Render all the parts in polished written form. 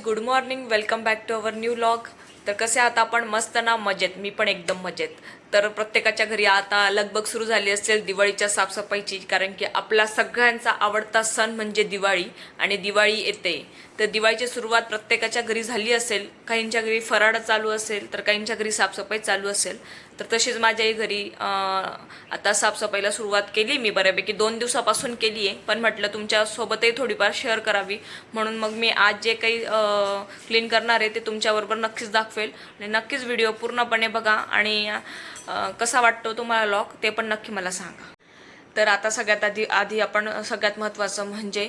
Good morning, welcome back to our new vlog. तर कसे आहात आपण? मस्त ना? मजेत. मी पण एकदम मजेत. तर प्रत्येकाच्या घरी आता लगबग सुरू झाली असेल दिवाळीच्या साफसफाईची, कारण की आपला सगळ्यांचा आवडता सण म्हणजे दिवाळी आणि दिवाळी येते. तर दिवाळीची सुरुवात प्रत्येकाच्या घरी झाली असेल. काहींच्या घरी फराळ चालू असेल, तर काहींच्या घरी साफसफाई चालू असेल. तर तशीच माझ्याही घरी आता साफसफाईला सुरुवात केली मी. बऱ्यापैकी 2 दिवसापासून केली आहे, पण म्हटलं तुमच्यासोबतही थोडीफार शेअर करावी, म्हणून मग मी आज जे काही क्लीन करणार आहे ते तुमच्याबरोबर नक्कीच दाखवेल. आणि नक्कीच व्हिडिओ पूर्णपणे बघा आणि कसा वाटतो तुम्हाला व्लॉग ते पण नक्की मला सांगा. तर आता सगळ्यात आधी आपण सगळ्यात महत्त्वाचं म्हणजे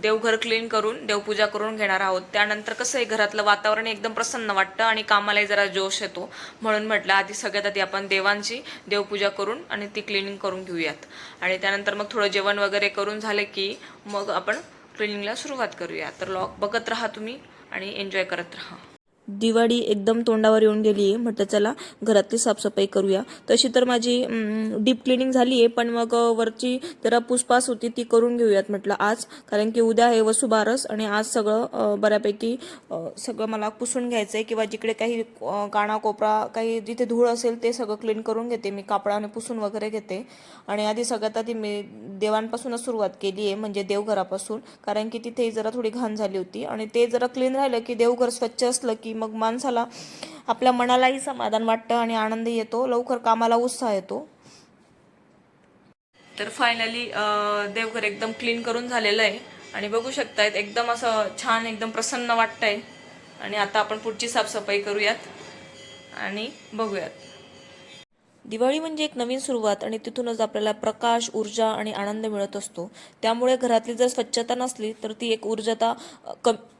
देवघर क्लीन करून देवपूजा करून घेणार आहोत. त्यानंतर कसं आहे, घरातलं वातावरण एकदम प्रसन्न वाटतं आणि कामालाही जरा जोश येतो, म्हणून म्हटलं सगळ्यात आधी आपण देवांची देवपूजा करून आणि ती क्लिनिंग करून घेऊयात. आणि त्यानंतर मग थोडं जेवण वगैरे करून झालं की मग आपण क्लिनिंगला सुरुवात करूया. तर व्लॉग बघत राहा तुम्ही आणि एन्जॉय करत राहा. दिवाळी एकदम तोंडावर येऊन गेली आहे, म्हटलं चला घरातली साफसफाई करूया. तशी तर माझी डीप क्लिनिंग झाली आहे, पण मग वरची जरा पुसपास होती ती करून घेऊयात म्हटलं आज, कारण की उद्या आहे वसुबारस आणि आज सगळं बऱ्यापैकी सगळं मला पुसून घ्यायचं आहे. किंवा जिकडे काही कानाकोपरा काही जिथे धूळ असेल ते सगळं क्लीन करून घेते मी, कापडाने पुसून वगैरे घेते. आणि आधी सगळ्यात आधी मी देवांपासूनच सुरुवात केली आहे, म्हणजे देवघरापासून, कारण की तिथे जरा थोडी घाण झाली होती आणि ते जरा क्लीन राहिलं की देवघर स्वच्छ असलं की मग माणसाला आपल्या मनालाही समाधान वाटतं आणि आनंदही येतो, लवकर कामाला उत्साह येतो. तर फायनली देवघर एकदम क्लीन करून झालेलं आहे आणि बघू शकतायत एकदम असं छान एकदम प्रसन्न वाटतंय. आणि आता आपण पुढची साफसफाई करूयात आणि बघूयात. दिवाळी म्हणजे एक नवीन सुरुवात आणि तिथूनच आपल्याला प्रकाश, ऊर्जा आणि आनंद मिळत असतो. त्यामुळे घरातली जर स्वच्छता नसली तर ती एक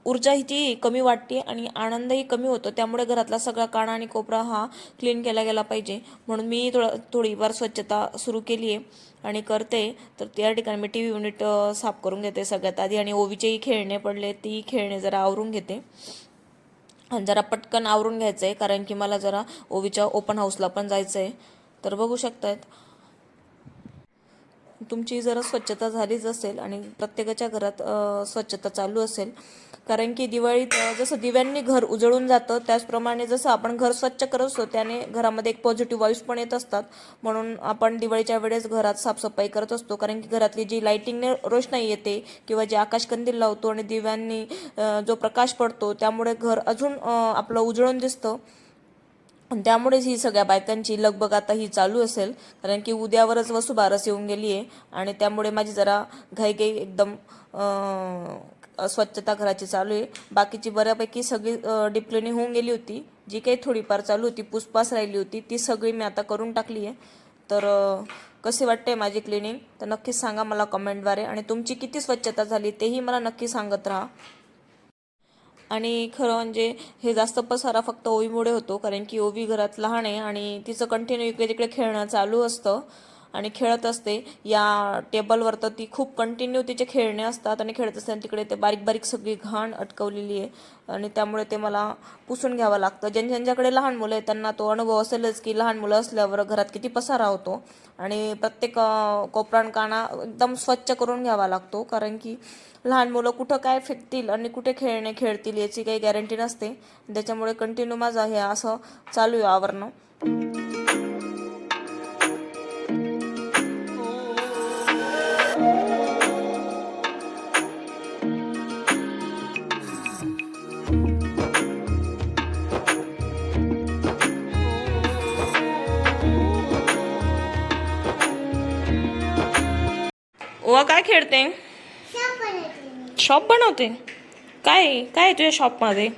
ऊर्जा ही कमी वाटते आणि आनंदही कमी होतो. त्यामुळे घरातला सगळा काना आणि कोपरा हा क्लीन केला गेला पाहिजे, म्हणून मी थोडीफार स्वच्छता सुरू केली आहे आणि करते. तर त्या ठिकाणी मी TV युनिट साफ करून घेते सगळ्यात आधी, आणि ओवीचेही खेळणे पडले, ती खेळणे जरा आवरून घेते. जरा पटकन आवरून घ्यायचं आहे, कारण की मला जरा ओवीच्या ओपन हाऊसला पण जायचं आहे. तर बघू शकतायत तुमची जरा स्वच्छता झालीच असेल आणि प्रत्येकाच्या घरात स्वच्छता चालू असेल, कारण की दिवाळीत जसं दिव्यांनी घर उजळून जातं त्याचप्रमाणे जसं आपण घर स्वच्छ करत असतो त्याने घरामध्ये एक पॉझिटिव्ह वाईब्स पण येत असतात. म्हणून आपण दिवाळीच्या वेळेस घरात साफसफाई करत असतो, कारण की घरातली जी लाईटिंगने रोषणाई येते किंवा जे आकाशकंदील लावतो आणि दिव्यांनी जो प्रकाश पडतो त्यामुळे घर अजून आपलं उजळून दिसतं. त्यामुळेच ही सगळ्या बायकांची लगबग आता ही चालू असेल, कारण की उद्यावरच वसुबारस येऊन गेली आहे आणि त्यामुळे माझी जरा घाईघाई एकदम स्वच्छता घराची चालू आहे. बाकीची बऱ्यापैकी सगळी डीप क्लिनिंग होऊन गेली होती, जी काही थोडीफार चालू होती पुसपास राहिली होती ती सगळी मी आता करून टाकली आहे. तर कशी वाटते माझी क्लिनिंग तर नक्कीच सांगा मला कमेंटद्वारे, आणि तुमची किती स्वच्छता झाली तेही मला नक्की सांगत राहा. आणि खरं म्हणजे हे जास्त पसारा फक्त ओवीमुळे होतो, कारण की ओवी घरात लहान आहे आणि तिचं कंटिन्यू इकडे तिकडे खेळणं चालू असतं आणि खेळत असते. या टेबलवर तर ती खूप कंटिन्यू तिचे खेळणे असतात आणि खेळत असते, आणि तिकडे ते बारीक बारीक सगळी घाण अटकवलेली आहे आणि त्यामुळे ते मला पुसून घ्यावं लागतं. ज्यांच्याकडे लहान मुलं आहेत त्यांना तो अनुभव असेलच की लहान मुलं असल्यावर घरात किती पसारा होतो आणि प्रत्येक कोपरान काना एकदम स्वच्छ करून घ्यावा लागतो, कारण की लहान मुलं कुठं काय फेकतील आणि कुठे खेळणे खेळतील याची काही गॅरंटी नसते. त्याच्यामुळे कंटिन्यू माझं हे असं चालू आहे आवरणं. ओवा काय खेळते? शॉप बनवते. काय काय तुझ्या शॉपमध्ये?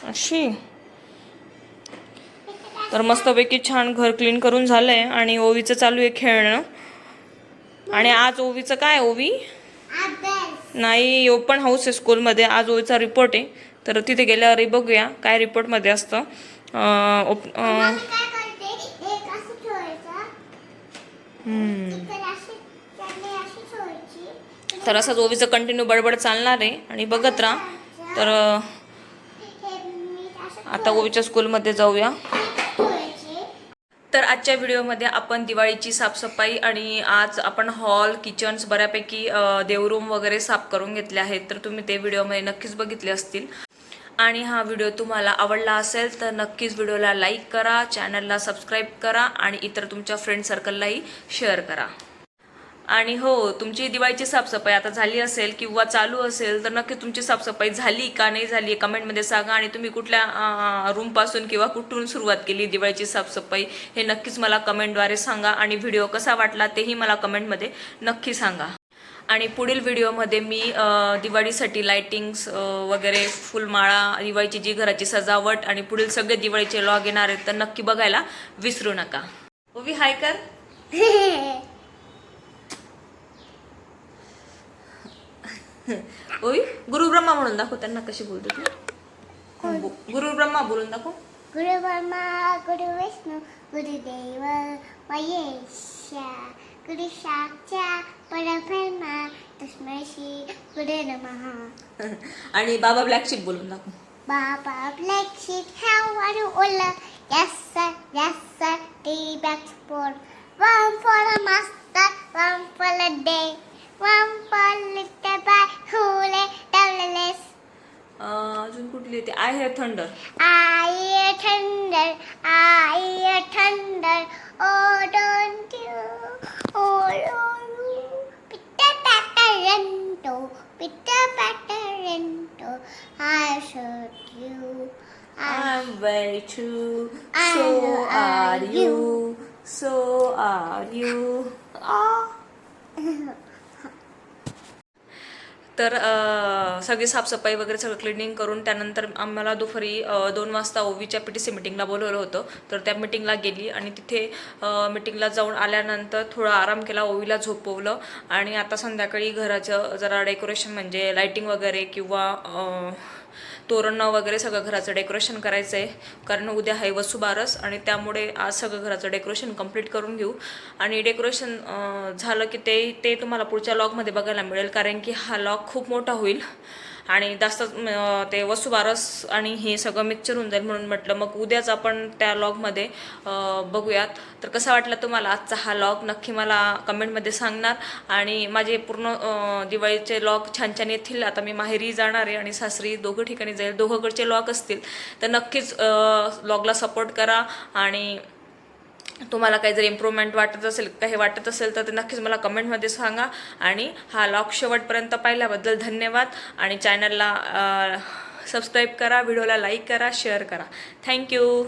अशी. तर मस्तपैकी छान घर क्लीन करून झालंय आणि ओवीचं चालू आहे खेळणं. आणि आज ओवीचं काय? ओवी नाही, ओपन हाऊस आहे स्कूलमध्ये, आज ओवीचा रिपोर्ट आहे. तर तिथे गेल्यावर बघूया काय रिपोर्टमध्ये असतं. तर असंच ओवीचं कंटिन्यू बडबड चालणार आहे आणि बघत राहा. तर आता ओवीच्या स्कूलमध्ये जाऊया. तर आजच्या व्हिडिओमध्ये आपण दिवाळीची साफसफाई आणि आज आपण हॉल किचन्स बऱ्यापैकी देवरूम वगैरे साफ करून घेतले आहेत. तर तुम्ही ते व्हिडिओमध्ये नक्कीच बघितले असतील. आणि हा व्हिडिओ तुम्हाला आवडला असेल तर नक्कीच व्हिडिओला लाईक करा, चॅनलला सबस्क्राईब करा आणि इतर तुमच्या फ्रेंड सर्कललाही शेअर करा. आणि हो, तुमची दिवाळीची साफसफाई आता झाली असेल किंवा चालू असेल तर नक्की तुमची साफसफाई झाली का नाही झाली कमेंटमध्ये सांगा. आणि तुम्ही कुठल्या रूमपासून किंवा कुठून सुरुवात केली दिवाळीची साफसफाई हे नक्कीच मला कमेंटद्वारे सांगा. आणि व्हिडिओ कसा वाटला तेही मला कमेंटमध्ये नक्की सांगा. आणि पुढील व्हिडिओमध्ये मी दिवाळीसाठी लायटिंग्स वगैरे फुलमाळा, दिवाळीची जी घराची सजावट आणि पुढील सगळे दिवाळीचे व्लॉग येणार आहेत तर नक्की बघायला विसरू नका. ओवी हाय कर. ओवी गुरु ब्रह्मा म्हणून दाखव त्यांना कशी बोलतो तू. गुरु ब्रह्मा बोलून दाखव. गुरु ब्रह्मा गुरु विष्णू गुरुदेव महेशा गुरु साक्षात परब्रह्मा तस्मै श्री गुरु नमः. आणि बाबा ब्लॅक शीप बोलून दाखव. Baba Black Sheep, how are you all? Yes sir, tea bags for one for a master, one for a day, one for little boy who lay downless. अजून कुठली येते. I hair thunder. I hear thunder, oh don't you, oh pitter patter rento, I shoot you. I'm very true. So are you. So are you. तर सगळी साफसफाई वगैरे सगळं cleaning करून त्यानंतर आम्हाला दुपारी 2 वाजता ओवीच्या PTC मीटिंगला बोलवलं होतं. तर त्या मीटिंगला गेली आणि तिथे मीटिंगला जाऊन आल्यानंतर थोडा आराम केला, ओवीला झोपवलं. आणि आता संध्याकाळी घराचं जरा डेकोरेशन म्हणजे लाईटिंग वगैरे किंवा तोरणं वगैरे सगळं घराचं डेकोरेशन करायचं आहे. कारण उद्या आहे वसुबारस आणि त्यामुळे आज सगळं घराचं डेकोरेशन कंप्लीट करून घेऊ. आणि डेकोरेशन झालं की ते तुम्हाला पुढच्या लॉगमध्ये बघायला मिळेल. कारण की हा लॉग खूप मोठा होईल आणि जास्त ते वसुबारस आणि हे सगळं मिक्सचर होऊन जाईल. म्हणून म्हटलं मग उद्याच आपण त्या लॉगमध्ये बघूयात. तर कसा वाटला तुम्हाला आजचा हा लॉग नक्की मला कमेंटमध्ये सांगणार. आणि माझे पूर्ण दिवाळीचे लॉग छान छान येतील. आता मी माहेरी जाणार आहे आणि सासरी दोघं ठिकाणी जाईल. दोघंकडचे लॉग असतील तर नक्कीच लॉगला सपोर्ट करा. आणि तुम्हाला काही जर इम्प्रूव्हमेंट वाटत असेल काही वाटत असेल तर ते नक्कीच मला कमेंटमध्ये सांगा. आणि हा लॉग शेवटपर्यंत पाहिल्याबद्दल धन्यवाद. आणि चॅनलला सबस्क्राईब करा, व्हिडिओला लाईक करा, शेअर करा. थँक्यू.